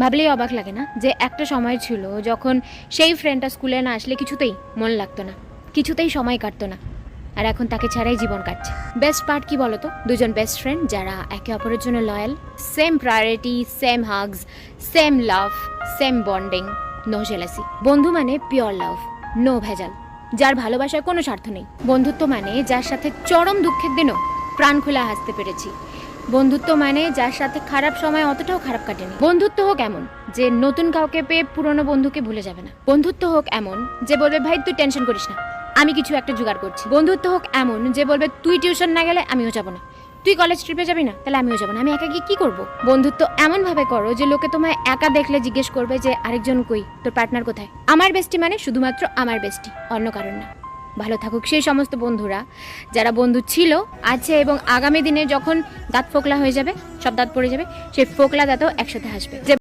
ভাবলেই অবাক লাগে না যে একটা সময় ছিল যখন সেই ফ্রেন্ডটা স্কুলে না আসলে কিছুতেই মন লাগতো না, কিছুতেই সময় কাটতো না, আর এখন তাকে ছাড়াই জীবন কাটছে। বেস্ট পার্ট কি বলতো? দুজন বেস্ট ফ্রেন্ড যারা একে অপরের জন্য loyal, same priority, same hugs, same love, same bonding, no jealousy. বন্ধু মানে পিওর লাভ, নো ভেজাল, যার ভালোবাসায় কোনো স্বার্থ নেই। বন্ধুত্ব মানে যার সাথে চরম দুঃখের দিনও প্রাণ খুলে হাসতে পেরেছি। বন্ধুত্ব মানে যার সাথে খারাপ সময় অতটাও খারাপ কাটেনি। বন্ধুত্ব হোক এমন যে নতুন কাউকে পেয়ে পুরনো বন্ধুকে ভুলে যাবে না। বন্ধুত্ব হোক এমন যে বলবে ভাই তুই টেনশন করিস না, আমি কিছু একটা জোগাড় করছি। বন্ধুত্ব হোক এমন যে বলবে তুই টিউশন না গেলে আমিও যাব না, তুই কলেজ ট্রিপে যাবি না তাহলে আমিও যাবো না, আমি একা গিয়ে কি করবো। বন্ধুত্ব এমন ভাবে করো যে লোকে তোমায় একা দেখলে জিজ্ঞেস করবে যে আরেকজন কই, তোর পার্টনার কোথায়। আমার বেস্টি মানে শুধুমাত্র আমার বেস্টি, অন্য কারণ না। ভালো থাকুক সেই সমস্ত বন্ধুরা যারা বন্ধু ছিল, আছে এবং আগামী দিনে যখন দাঁত ফোকলা হয়ে যাবে, সব দাঁত পড়ে যাবে, সেই ফোকলা দাঁতও একসাথে হাসবে।